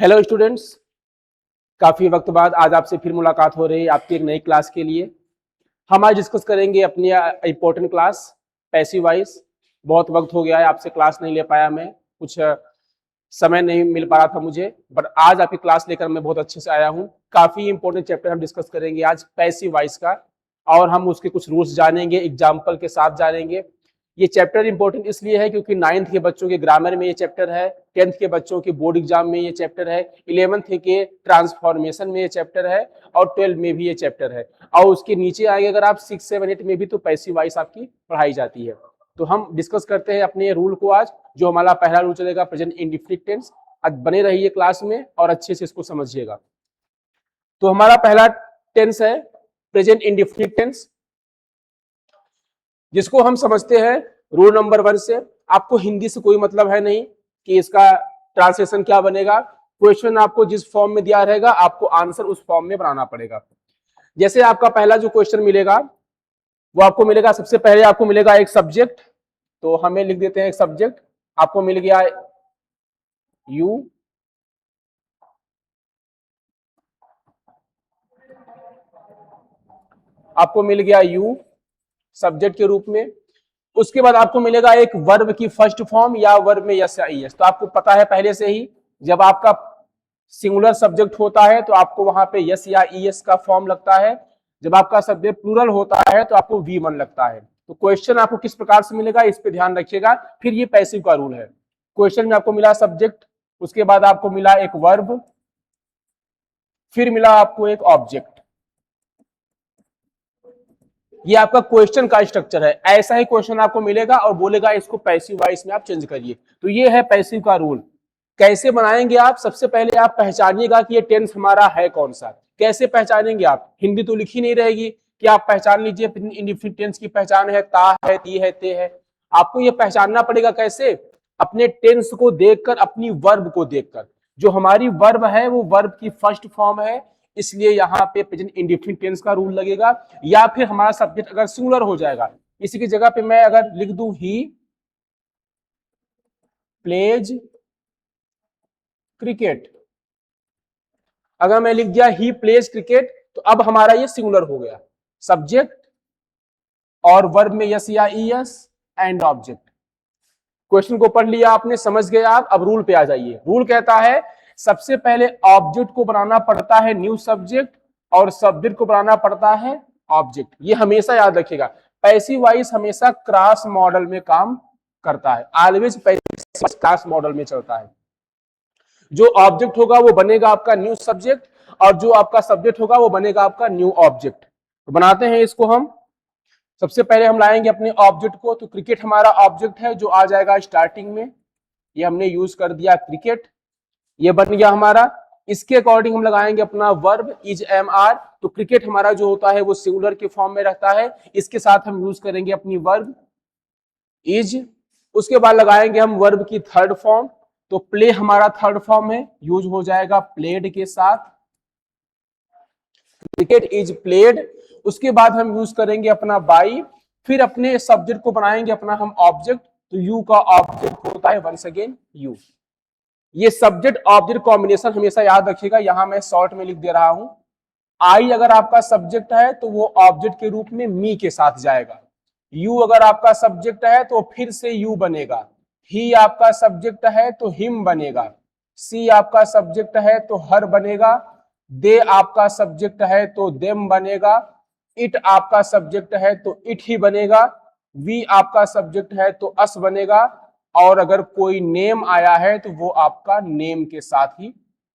Hello students, काफी वक्त बाद आज आपसे फिर मुलाकात हो रही है आपकी एक नई क्लास के लिए। हम आज डिस्कस करेंगे अपनी इम्पोर्टेंट क्लास पैसिव वॉइस। बहुत वक्त हो गया है आपसे क्लास नहीं ले पाया, मैं कुछ समय नहीं मिल पा रहा था मुझे, बट आज आपकी क्लास लेकर मैं बहुत अच्छे से आया हूँ। काफी इंपॉर्टेंट चैप्टर हम डिस्कस करेंगे आज पैसिव वॉइस का, और हम उसके कुछ रूल्स जानेंगे, एग्जाम्पल के साथ जानेंगे। ये चैप्टर इंपॉर्टेंट इसलिए है क्योंकि 9th के बच्चों के ग्रामर में ये चैप्टर है, 10th के बच्चों के बोर्ड एग्जाम में ये चैप्टर है, 11th के ट्रांसफॉर्मेशन में ये चैप्टर है, और 12 में भी ये चैप्टर है। और उसके नीचे आएंगे अगर आप 6, 7, 8 में भी, तो पैसिव वॉइस आपकी पढ़ाई जाती है। तो हम डिस्कस करते हैं अपने रूल को आज। जो हमारा पहला रूल चलेगा प्रेजेंट इंडेफिनिट टेंस। आज बने रहिए क्लास में और अच्छे से इसको समझिएगा। तो हमारा पहला टेंस है प्रेजेंट इंडेफिनिट टेंस, जिसको हम समझते हैं रूल नंबर 1 से। आपको हिंदी से कोई मतलब है नहीं कि इसका ट्रांसलेशन क्या बनेगा। क्वेश्चन आपको जिस फॉर्म में दिया रहेगा, आपको आंसर उस फॉर्म में बनाना पड़ेगा। जैसे आपका पहला जो क्वेश्चन मिलेगा वो आपको मिलेगा, सबसे पहले आपको मिलेगा एक सब्जेक्ट। तो हमें लिख देते हैं एक सब्जेक्ट। आपको मिल गया यू, आपको मिल गया यू सब्जेक्ट के रूप में। उसके बाद आपको मिलेगा एक वर्ब की फर्स्ट फॉर्म या वर्ब में यस या ईएस। तो आपको पता है पहले से ही, जब आपका सिंगुलर सब्जेक्ट होता है तो आपको वहां पे यस या ईएस का फॉर्म लगता है। जब आपका सब्जेक्ट प्लूरल होता है तो आपको V1 लगता है। तो क्वेश्चन आपको किस प्रकार से मिलेगा, इस पे ध्यान रखिएगा। फिर ये पैसिव का रूल है। क्वेश्चन में आपको मिला सब्जेक्ट, उसके बाद आपको मिला एक वर्ब, फिर मिला आपको एक ऑब्जेक्ट। ये आपका क्वेश्चन का स्ट्रक्चर है। ऐसा ही क्वेश्चन आपको मिलेगा और बोलेगा इसको पैसिव वॉइस में आप चेंज करिए। तो ये है पैसिव का रूल। कैसे बनाएंगे आप, सबसे पहले आप पहचानिएगा कि ये टेंस हमारा है कौन सा। कैसे पहचानेंगे आप, हिंदी तो लिखी नहीं रहेगी कि आप पहचान लीजिए। इंडेफिनिट टेंस की पहचान है ता है, ती है, ते है। आपको ये पहचानना पड़ेगा कैसे, अपने टेंस को देखकर, अपनी वर्ब को देखकर। जो हमारी वर्ब है वो वर्ब की फर्स्ट फॉर्म है, इसलिए यहाँ पे प्रेजेंट इंडेफिनिट टेंस का रूल लगेगा। या फिर हमारा सब्जेक्ट अगर सिंगुलर हो जाएगा, इसी की जगह पे मैं अगर लिख दूं ही प्लेज क्रिकेट, अगर मैं लिख दिया ही प्लेज क्रिकेट, तो अब हमारा ये सिंगुलर हो गया। सब्जेक्ट और वर्ब में यस या ईएस एंड ऑब्जेक्ट। क्वेश्चन को पढ़ लिया आपने, समझ गए आप। अब रूल पे आ जाइए। रूल कहता है सबसे पहले ऑब्जेक्ट को बनाना पड़ता है न्यू सब्जेक्ट, और सब्जेक्ट को बनाना पड़ता है ऑब्जेक्ट। ये हमेशा याद रखिएगा। पैसिव वॉइस हमेशा क्रॉस मॉडल में काम करता है। ऑलवेज पैसिव क्रॉस मॉडल में चलता है। जो ऑब्जेक्ट होगा वो बनेगा आपका न्यू सब्जेक्ट, और जो आपका सब्जेक्ट होगा वो बनेगा आपका न्यू ऑब्जेक्ट। तो बनाते हैं इसको हम। सबसे पहले हम लाएंगे अपने ऑब्जेक्ट को। तो क्रिकेट हमारा ऑब्जेक्ट है जो आ जाएगा स्टार्टिंग में। ये हमने यूज कर दिया क्रिकेट, ये बन गया हमारा। इसके अकॉर्डिंग हम लगाएंगे अपना वर्ब इज एम आर। तो क्रिकेट हमारा जो होता है वो सिंगुलर के फॉर्म में रहता है, इसके साथ हम यूज करेंगे अपनी वर्ब इज। उसके बाद लगाएंगे हम वर्ब की थर्ड फॉर्म। तो प्ले हमारा थर्ड फॉर्म है, यूज हो जाएगा प्लेड के साथ। Cricket is played. उसके बाद हम यूज करेंगे अपना बाई। फिर अपने सब्जेक्ट को बनाएंगे अपना हम ऑब्जेक्ट। तो यू का ऑब्जेक्ट होता है वंस अगेन यू। ये सब्जेक्ट ऑब्जेक्ट कॉम्बिनेशन हमेशा याद रखिएगा। यहां मैं शॉर्ट में लिख दे रहा हूं। आई अगर आपका सब्जेक्ट है तो वो ऑब्जेक्ट के रूप में मी के साथ जाएगा। यू अगर आपका सब्जेक्ट है तो फिर से यू बनेगा। ही आपका सब्जेक्ट है तो हिम बनेगा। सी आपका सब्जेक्ट है तो हर बनेगा। दे आपका सब्जेक्ट है तो देम बनेगा। इट आपका सब्जेक्ट है तो इट ही बनेगा। वी आपका सब्जेक्ट है तो अस बनेगा। और अगर कोई नेम आया है तो वो आपका नेम के साथ ही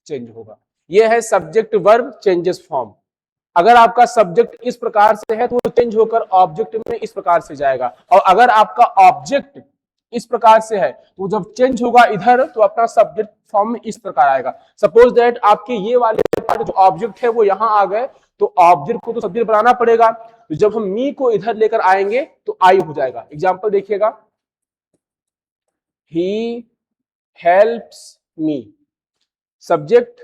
चेंज होगा। यह है सब्जेक्ट वर्ब चेंजेस फॉर्म। अगर आपका सब्जेक्ट इस प्रकार से है तो वो चेंज होकर ऑब्जेक्ट में इस प्रकार से जाएगा, और अगर आपका ऑब्जेक्ट इस प्रकार से है तो जब चेंज होगा इधर तो अपना सब्जेक्ट फॉर्म में इस प्रकार आएगा। सपोज दैट आपके ये वाले पार्ट जो ऑब्जेक्ट है वो यहां आ गए, तो ऑब्जेक्ट को तो सब्जेक्ट बनाना पड़ेगा। तो जब हम मी को इधर लेकर आएंगे तो आई हो जाएगा। एग्जाम्पल देखिएगा, he helps me, subject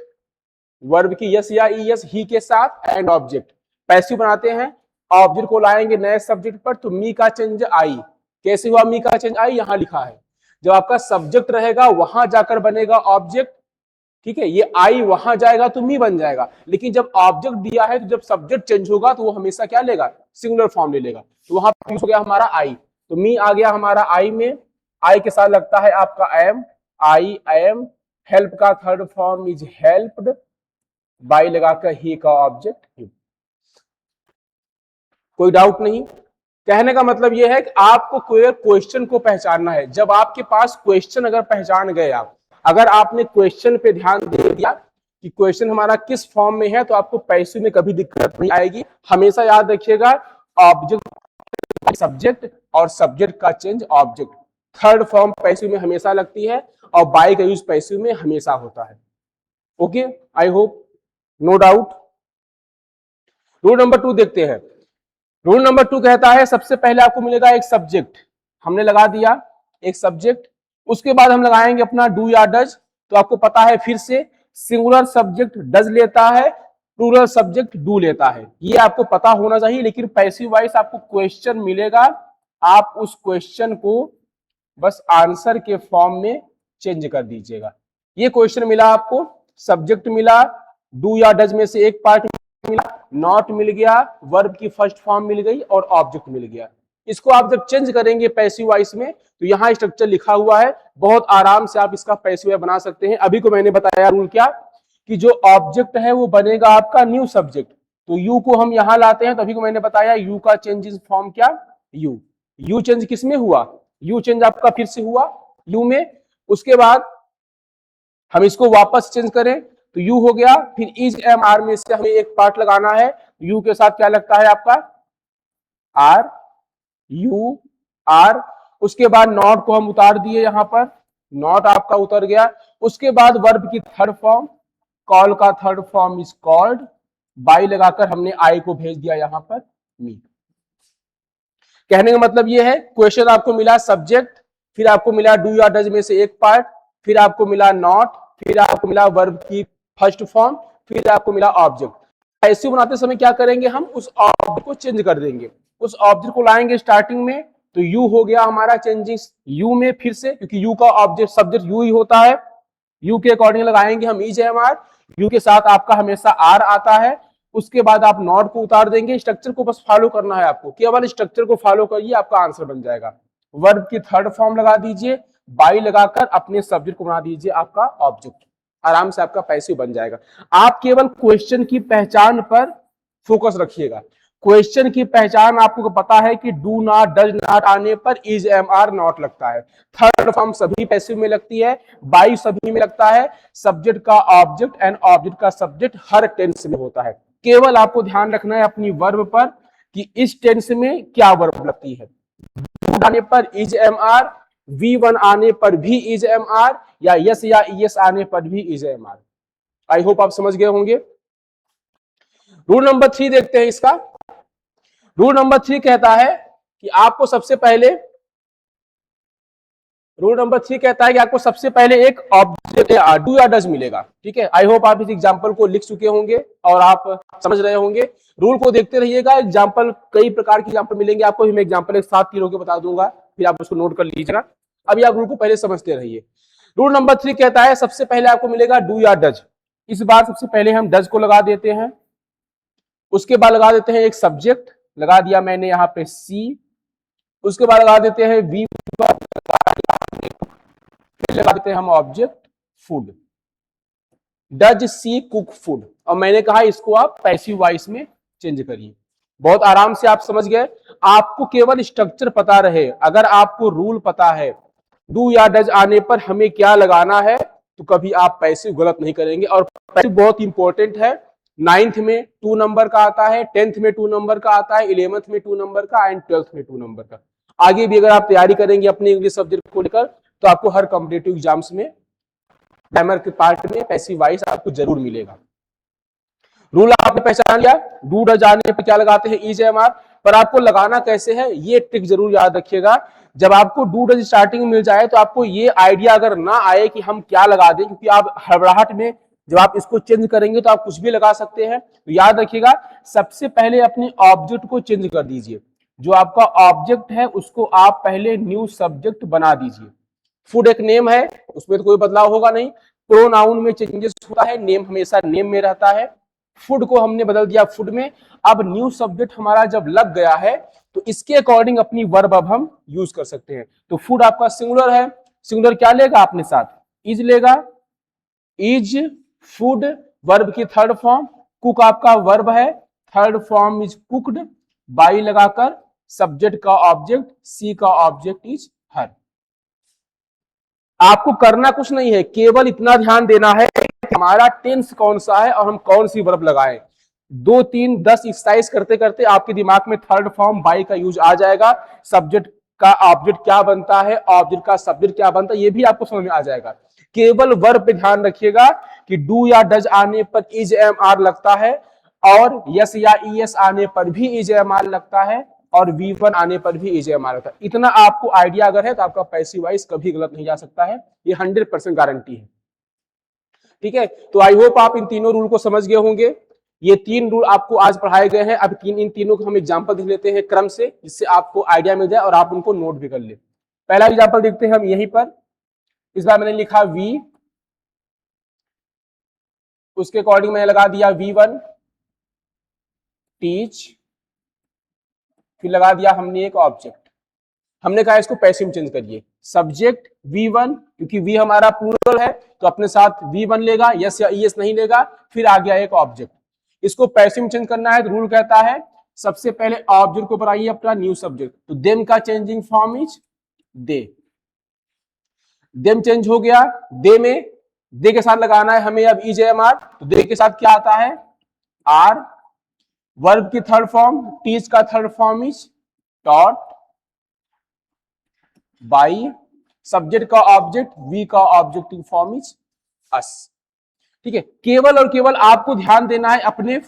verb की यस या ईएस ही के साथ एंड ऑब्जेक्ट। पैसिव बनाते हैं, ऑब्जेक्ट को लाएंगे नए सब्जेक्ट पर, तो मी का चेंज आई। कैसे हुआ मी का चेंज आई, यहां लिखा है। जब आपका सब्जेक्ट रहेगा वहां जाकर बनेगा ऑब्जेक्ट, ठीक है, ये आई वहां जाएगा तो मी बन जाएगा, लेकिन जब ऑब्जेक्ट दिया है तो जब सब्जेक्ट चेंज होगा तो वो हमेशा क्या लेगा, सिंगुलर फॉर्म ले लेगा। तो वहां पर हो गया हमारा आई, तो मी आ गया हमारा आई में, आई के साथ लगता है आपका एम, आई एम, हेल्प का third form is helped, by लगाकर ही का ऑब्जेक्ट ही। कोई डाउट नहीं। कहने का मतलब यह है कि आपको क्वेश्चन को पहचानना है। जब आपके पास क्वेश्चन अगर पहचान गए आप, अगर आपने क्वेश्चन पे ध्यान दे दिया कि क्वेश्चन हमारा किस फॉर्म में है, तो आपको पैसिव में कभी दिक्कत नहीं आएगी। हमेशा याद रखिएगा ऑब्जेक्ट सब्जेक्ट और सब्जेक्ट का change object, third form passive में हमेशा लगती है और बाई का यूज पैसिव में हमेशा होता है। Okay, I hope, no doubt. Rule number 2 देखते हैं। रूल नंबर 2 कहता है सबसे पहले आपको मिलेगा एक सब्जेक्ट, हमने लगा दिया एक सब्जेक्ट, उसके बाद हम लगाएंगे अपना डू या डज। तो आपको पता है फिर से सिंगुलर सब्जेक्ट डज लेता है, प्लूरल सब्जेक्ट डू लेता है, ये आपको पता होना चाहिए। लेकिन पैसिव वॉइस आपको क्वेश्चन मिलेगा, आप उस क्वेश्चन को बस आंसर के फॉर्म में चेंज कर दीजिएगा। ये क्वेश्चन मिला आपको, सब्जेक्ट मिला, डू या डज में से एक पार्ट मिला, नॉट मिल गया, वर्ब की फर्स्ट फॉर्म मिल गई और ऑब्जेक्ट मिल गया। इसको आप जब चेंज करेंगे पैसिव वॉइस में, तो यहां स्ट्रक्चर लिखा हुआ है, बहुत आराम से आप इसका पैसिव वॉइस बना सकते हैं। अभी को मैंने बताया रूल क्या, कि जो ऑब्जेक्ट है वो बनेगा आपका न्यू सब्जेक्ट, तो यू को हम यहां लाते हैं। तो अभी को मैंने बताया यू का चेंज इज फॉर्म क्या, यू। यू चेंज किस में हुआ, यू चेंज आपका फिर से हुआ यू में। उसके बाद हम इसको वापस चेंज करें तो यू हो गया, फिर इज एम आर में से हमें एक पार्ट लगाना है, यू के साथ क्या लगता है आपका आर, यू आर। उसके बाद नॉट को हम उतार दिए, यहां पर नॉट आपका उतर गया। उसके बाद वर्ब की थर्ड फॉर्म, कॉल का third form is called, by लगाकर हमने आई को भेज दिया यहां पर मी। कहने का मतलब यह है, क्वेश्चन आपको मिला सब्जेक्ट, फिर आपको मिला डू या डज में से एक पार्ट, फिर आपको मिला नॉट, फिर आपको मिला वर्ब की फर्स्ट फॉर्म, फिर आपको मिला ऑब्जेक्ट। पैसिव बनाते समय क्या करेंगे, हम उस ऑब्जेक्ट को चेंज कर देंगे, उस ऑब्जेक्ट को लाएंगे स्टार्टिंग में, तो यू हो गया हमारा चेंजिंग यू में फिर से, क्योंकि यू का ऑब्जेक्ट सब्जेक्ट यू ही होता है। यू के अकॉर्डिंग लगाएंगे हम इज एम आर, यू के साथ आपका हमेशा आर आता है। उसके बाद आप नॉट को उतार देंगे, स्ट्रक्चर को बस फॉलो करना है आपको, केवल स्ट्रक्चर को फॉलो करिए, आपका आंसर बन जाएगा। वर्ब की थर्ड फॉर्म लगा दीजिए, बाई लगाकर अपने सब्जेक्ट को बना दीजिए आपका ऑब्जेक्ट, आराम से आपका पैसिव बन जाएगा। आप केवल क्वेश्चन की पहचान पर फोकस रखिएगा। क्वेश्चन की पहचान आपको पता है कि डू नॉट डज नॉट आने पर इज एम आर नॉट लगता है, थर्ड फॉर्म सभी पैसिव में लगती है, बाई सभी में लगता है, सब्जेक्ट का ऑब्जेक्ट एंड ऑब्जेक्ट का सब्जेक्ट हर टेंस में होता है। केवल आपको ध्यान रखना है अपनी वर्ब पर कि इस टेंस में क्या वर्ब लगती है। डू आने पर इज एम आर, V1 आने पर भी इज एम आर, या यस आने पर भी is am are. I hope आप समझ गए होंगे। रूल नंबर 3 देखते हैं इसका। रूल नंबर 3 कहता है कि आपको सबसे पहले, रूल नंबर 3 कहता है कि आपको सबसे पहले एक ऑब्जेक्ट डू या डज मिलेगा। ठीक है, आई होप आप इस एग्जांपल को लिख चुके होंगे और आप समझ रहे होंगे। रूल को देखते रहिएगा, एग्जांपल कई प्रकार के एग्जांपल मिलेंगे आपको, मैं एग्जांपल एक साथ तीनों के बता दूंगा, फिर आप उसको नोट कर लीजिएगा। अभी आप रूल को पहले समझते रहिए। रूल नंबर 3 कहता है सबसे पहले आपको मिलेगा डू या डज। इस बार सबसे पहले हम डज को लगा देते हैं, उसके बाद लगा देते हैं एक सब्जेक्ट, लगा दिया मैंने यहाँ पे सी। उसके बाद लगा देते हैं वी, फिर लगा देते हैं हम object food, does she cook food. और मैंने कहा इसको आप पैसिव वॉइस में चेंज करिए। बहुत आराम से आप समझ गए। आपको केवल स्ट्रक्चर पता रहे, अगर आपको रूल पता है डू या डज आने पर हमें क्या लगाना है, तो कभी आप पैसिव गलत नहीं करेंगे। और पैसिव बहुत इंपॉर्टेंट है, 9th में 2 नंबर का आता है, 10th में 2 नंबर का आता है, 11th में 2 नंबर का एंड 12th में 2 नंबर का। आगे भी अगर आप तैयारी करेंगे अपने इंग्लिश सब्जेक्ट को लेकर, तो आपको हर कॉम्पिटिटिव एग्जाम्स में ग्रामर के पार्ट में पैसिव वॉइस आपको जरूर मिलेगा। रूल आपने पहचान लिया, डू डज आने पे क्या लगाते हैं इज एम आर, पर आपको लगाना कैसे है ये ट्रिक जरूर याद रखिएगा। जब आपको डू डज स्टार्टिंग मिल जाए तो आपको ये आइडिया अगर ना आए कि हम क्या लगा दें, क्योंकि आप हड़बड़ाहट में जब आप इसको चेंज करेंगे तो आप कुछ भी लगा सकते हैं। तो याद रखिएगा सबसे पहले अपने ऑब्जेक्ट को चेंज कर दीजिए, जो आपका ऑब्जेक्ट है उसको आप पहले न्यू सब्जेक्ट बना दीजिए। फूड एक नेम है, उसमें तो कोई बदलाव होगा नहीं, प्रोनाउन में चेंजेस होता है, नेम हमेशा नेम में रहता है। फूड को हमने बदल दिया फूड में। अब न्यू सब्जेक्ट हमारा जब लग गया है तो इसके अकॉर्डिंग अपनी वर्ब अब हम यूज कर सकते हैं। तो फूड आपका सिंगुलर है, सिंगुलर क्या लेगा अपने साथ, इज लेगा, इज फूड वर्ब की थर्ड फॉर्म, कुक आपका वर्ब है, third form is cooked, by लगाकर सब्जेक्ट का ऑब्जेक्ट, सी का ऑब्जेक्ट इज हर। आपको करना कुछ नहीं है, केवल इतना ध्यान देना है कि हमारा टेंस कौन सा है और हम कौन सी वर्ब लगाएं। 2 3 10 एक्सरसाइज करते करते आपके दिमाग में थर्ड फॉर्म बाई का यूज आ जाएगा, सब्जेक्ट का ऑब्जेक्ट क्या बनता है, ऑब्जेक्ट का सब्जेक्ट क्या बनता है, ये भी आपको समझ में आ जाएगा। केवल वर्ब पे ध्यान रखिएगा कि डू या डज आने पर इज एम आर लगता है, और यस या ईएस आने पर भी इज एम आर लगता है, और V1 आने पर भी इज एम आर लगता है। इतना आपको आइडिया अगर है तो आपका पैसिव वॉइस कभी गलत नहीं जा सकता है, ये 100% गारंटी है। ठीक है, तो आई होप आप इन तीनों रूल को समझ गए होंगे। ये 3 रूल आपको आज पढ़ाए गए हैं। अब इन तीनों को हम एग्जांपल देख लेते हैं क्रम से, जिससे आपको आइडिया मिल जाए और आप उनको नोट भी कर ले। पहला एग्जांपल देखते हैं हम यहीं पर। इस बार मैंने लिखा वी, उसके अकॉर्डिंग मैंने लगा दिया V1 टीच, फिर लगा दिया हमने एक ऑब्जेक्ट। हमने कहा इसको पैसिव चेंज करिए, सब्जेक्ट V1, क्योंकि V हमारा प्लूरल है तो अपने साथ V1 लेगा, यस या ईएस नहीं लेगा, फिर आ गया एक ऑब्जेक्ट। इसको पैसिव चेंज करना है तो रूल कहता है सबसे पहले ऑब्जेक्ट को बनाइए अपना न्यू सब्जेक्ट, तो देम का changing form is they. Them change हो गया, दे में दे के साथ लगाना है हमें अब EJMR, तो दे के साथ क्या आता है आर, वर्ब की थर्ड फॉर्म, टीच का third form is taught, by subject का ऑब्जेक्ट, वी का ऑब्जेक्टिव फॉर्म इज अस। ठीक है, केवल और केवल आपको ध्यान देना है अपने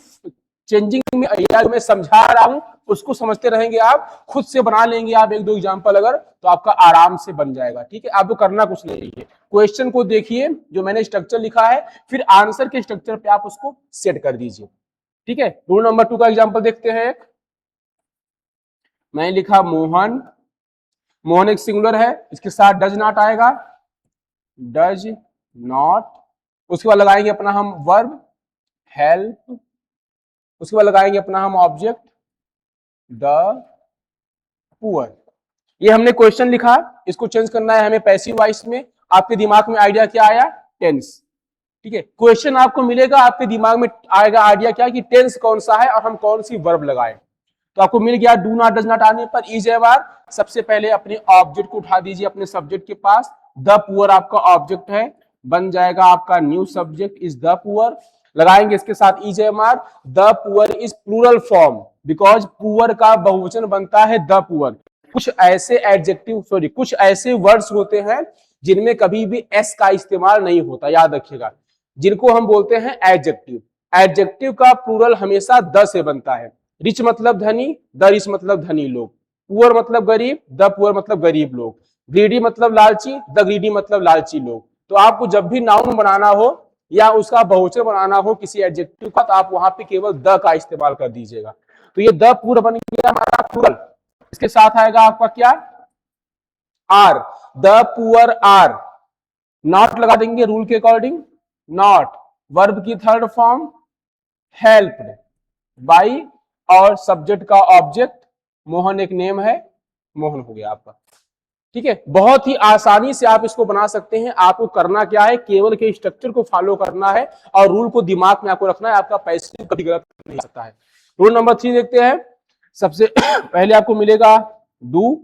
चेंजिंग में, मैं समझा रहा हूं उसको समझते रहेंगे, आप खुद से बना लेंगे आप 1-2 एग्जांपल अगर, तो आपका आराम से बन जाएगा। ठीक है, आपको करना कुछ नहीं है, क्वेश्चन को देखिए जो मैंने स्ट्रक्चर लिखा है, फिर आंसर के स्ट्रक्चर पे आप उसको सेट कर दीजिए। ठीक है, रूल नंबर 2 का एग्जांपल देखते हैं। मैंने लिखा मोहन, मोहन एक सिंगुलर है, इसके साथ डज नॉट आएगा, डज नॉट, उसके बाद लगाएंगे अपना हम वर्ब हेल्प, उसके बाद लगाएंगे अपना हम ऑब्जेक्ट द पुअर। ये हमने क्वेश्चन लिखा, इसको चेंज करना है हमें पैसिव वॉइस में। आपके दिमाग में आइडिया क्या आया, टेंस। ठीक है, क्वेश्चन आपको मिलेगा, आपके दिमाग में आएगा आइडिया क्या कि टेंस कौन सा है और हम कौन सी वर्ब लगाएं। तो आपको मिल गया डू नॉट डज नॉट आने पर EJMR, सबसे पहले अपने ऑब्जेक्ट को उठा दीजिए अपने सब्जेक्ट के पास, द पुअर आपका ऑब्जेक्ट है, बन जाएगा आपका new subject is the poor. लगाएंगे इसके साथ EJMR, the poor is plural form, because poor का बहुवचन बनता है द पुअर। कुछ ऐसे एडजेक्टिव कुछ ऐसे वर्ड्स होते हैं जिनमें कभी भी एस का इस्तेमाल नहीं होता, याद रखिएगा, जिनको हम बोलते हैं एडजेक्टिव। एडजेक्टिव का प्लूरल हमेशा द से बनता है। रिच मतलब धनी, द रिच मतलब धनी लोग, पुअर मतलब गरीब, द पुअर मतलब गरीब लोग, ग्रीडी मतलब लालची, द ग्रीडी मतलब लालची लोग। तो आपको जब भी नाउन बनाना हो या उसका बहुवचन बनाना हो किसी एडजेक्टिव का, तो आप वहां पे केवल द का इस्तेमाल कर दीजिएगा। तो ये द पुअर बन गया हमारा प्लूरल, इसके साथ आएगा आपका क्या are, the poor are. Not लगा देंगे रूल के अकॉर्डिंग, नॉट वर्ब की थर्ड फॉर्म हेल्प्ड बाई, और सब्जेक्ट का ऑब्जेक्ट मोहन एक नेम है, मोहन हो गया आपका। ठीक है, बहुत ही आसानी से आप इसको बना सकते हैं। आपको करना क्या है, केवल के स्ट्रक्चर को फॉलो करना है और रूल को दिमाग में आपको रखना है, आपका पैसिव कभी गलत नहीं सकता है। रूल नंबर 3 देखते हैं। सबसे पहले आपको मिलेगा डू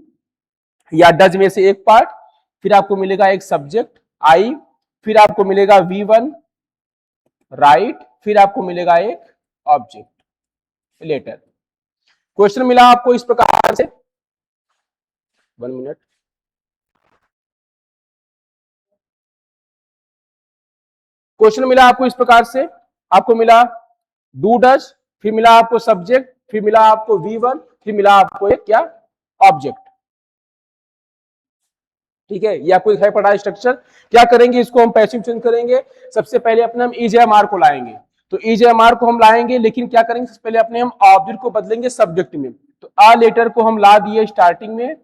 या डज में से एक पार्ट, फिर आपको मिलेगा एक सब्जेक्ट आई, फिर आपको मिलेगा V1 राइट, फिर आपको मिलेगा एक ऑब्जेक्ट लेटर। क्वेश्चन मिला आपको इस प्रकार से, 1 मिनट, क्वेश्चन मिला आपको इस प्रकार से, आपको मिला डू डज, फिर मिला आपको सब्जेक्ट, फिर मिला आपको V1, फिर मिला आपको एक क्या ऑब्जेक्ट। ठीक है, ये आपको दिखाई पड़ा स्ट्रक्चर। क्या करेंगे, इसको हम पैसिव चेंज करेंगे। सबसे पहले अपने हम EJMR को लाएंगे, तो EJMR को हम लाएंगे, लेकिन क्या करेंगे सबसे पहले अपने हम ऑब्जेक्ट को बदलेंगे सब्जेक्ट में। तो आ लेटर को हम ला दिए स्टार्टिंग में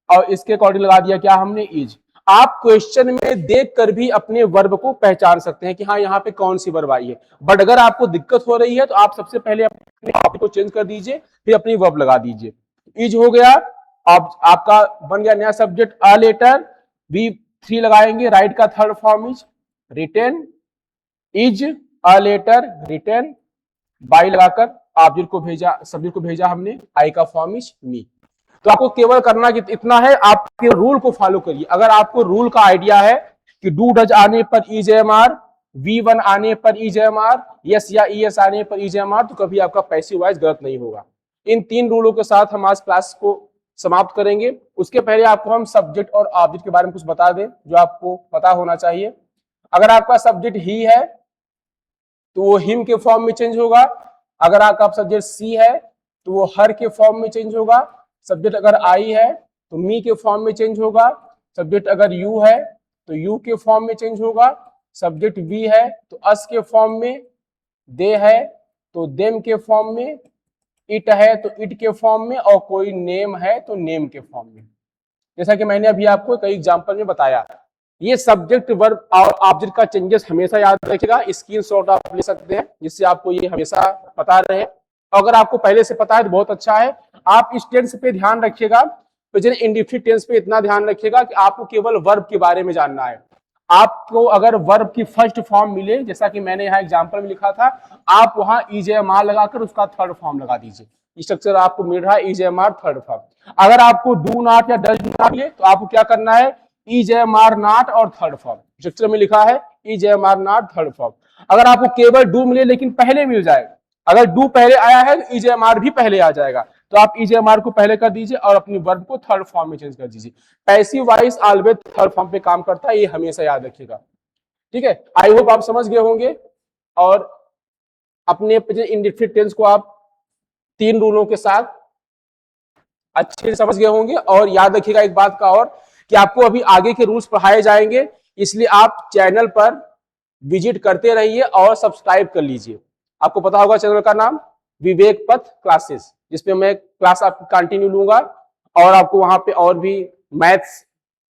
और इसके अकॉर्डिंग लगा दिया क्या हमने इज। आप क्वेश्चन में देखकर भी अपने वर्ब को पहचान सकते हैं कि हाँ यहाँ पे कौन सी वर्ब आई है। बट अगर आपको दिक्कत हो रही है तो आप सबसे पहले अपने टॉपिक को चेंज कर दीजिए, फिर अपनी वर्ब लगा दीजिए। इज हो गया, आपका बन गया नया सब्जेक्ट अ लेटर, V3 लगाएंगे, राइट का third form is written, is a letter written, by लगाकर ऑब्जेक्ट को भेजा, सब्जेक्ट को भेजा हमने, आई का फॉर्म इज मी। तो आपको केवल करना इतना है, आप रूल को फॉलो करिए। अगर आपको रूल का आइडिया है कि डू डज आने पर EJMR, V1 आने पर EJMR, यस या ES आने पर EJMR, तो कभी आपका पैसिव वॉइस गलत नहीं होगा। इन 3 रूलों के साथ हम आज क्लास को समाप्त करेंगे। उसके पहले आपको हम सब्जेक्ट और ऑब्जेक्ट के बारे में कुछ बता दें जो आपको पता होना चाहिए। अगर आपका सब्जेक्ट ही है तो वो हिम के फॉर्म में चेंज होगा। अगर आपका सब्जेक्ट सी है तो वो हर के फॉर्म में चेंज होगा। सब्जेक्ट अगर आई है तो मी के फॉर्म में चेंज होगा। सब्जेक्ट अगर यू है तो यू के फॉर्म में चेंज होगा। सब्जेक्ट वी है तो अस के फॉर्म में, दे है तो देम के फॉर्म में, इट है तो इट के फॉर्म में, और कोई नेम है तो नेम के फॉर्म में। जैसा कि मैंने अभी आपको कई एग्जांपल में बताया। ये सब्जेक्ट वर्ब और ऑब्जेक्ट का चेंजेस हमेशा याद रखिएगा, स्क्रीनशॉट आप ले सकते हैं जिससे आपको ये हमेशा पता रहे। अगर आपको पहले से पता है तो बहुत अच्छा है। आप इस टेंस पे ध्यान रखिएगा, प्रेजेंट इंडेफिनिट टेंस पे इतना ध्यान रखिएगा कि आपको केवल वर्ब के बारे में जानना है। आपको अगर वर्ब की फर्स्ट फॉर्म मिले, जैसा कि मैंने यहाँ एग्जांपल में लिखा था, आप वहां EJMR लगाकर उसका थर्ड फॉर्म लगा दीजिए। स्ट्रक्चर आपको मिल रहा है EJMR थर्ड फॉर्म। अगर आपको डू नॉट या डज नॉट मिले तो आपको क्या करना है, EJMR नॉट और थर्ड फॉर्म। स्ट्रक्चर में लिखा है EJMR नॉट थर्ड फॉर्म। अगर आपको केवल डू मिले लेकिन पहले मिल जाए, अगर डू पहले आया है तो EJMR भी पहले आ जाएगा, तो आप EJMR को पहले कर दीजिए और अपनी वर्ब को थर्ड फॉर्म में चेंज कर दीजिए। Passive voice always third form पे काम करता है, ये हमेशा याद रखिएगा। ठीक है, आई होप आप समझ गए होंगे और अपने इंडेफिनिट टेंस को आप 3 रूलों के साथ अच्छे से समझ गए होंगे। और याद रखिएगा एक बात का और, कि आपको अभी आगे के रूल्स पढ़ाए जाएंगे, इसलिए आप चैनल पर विजिट करते रहिए और सब्सक्राइब कर लीजिए। आपको पता होगा चैनल का नाम विवेक पथ क्लासेस, जिसपे मैं क्लास आपकी कंटिन्यू लूंगा और आपको वहां पे और भी मैथ्स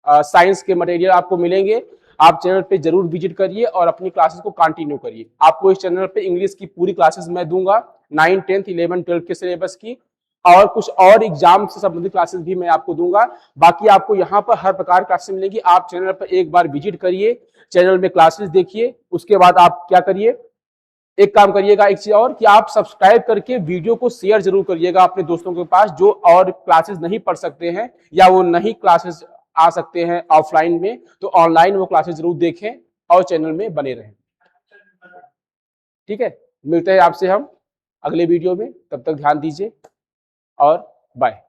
साइंस के मटेरियल आपको मिलेंगे। आप चैनल पे जरूर विजिट करिए और अपनी क्लासेस को कंटिन्यू करिए। आपको इस चैनल पे इंग्लिश की पूरी क्लासेस मैं दूंगा, 9, 10, 11, 12 के सिलेबस की, और कुछ और एग्जाम से संबंधित क्लासेस भी मैं आपको दूंगा। बाकी आपको यहाँ पर हर प्रकार की क्लासेस मिलेगी। आप चैनल पर एक बार विजिट करिए, चैनल में क्लासेस देखिए, उसके बाद आप क्या करिए, एक काम करिएगा, एक चीज और, कि आप सब्सक्राइब करके वीडियो को शेयर जरूर करिएगा अपने दोस्तों के पास जो और क्लासेस नहीं पढ़ सकते हैं या वो नहीं क्लासेस आ सकते हैं ऑफलाइन में, तो ऑनलाइन वो क्लासेस जरूर देखें और चैनल में बने रहें। ठीक है, मिलते हैं आपसे हम अगले वीडियो में, तब तक ध्यान दीजिए और बाय।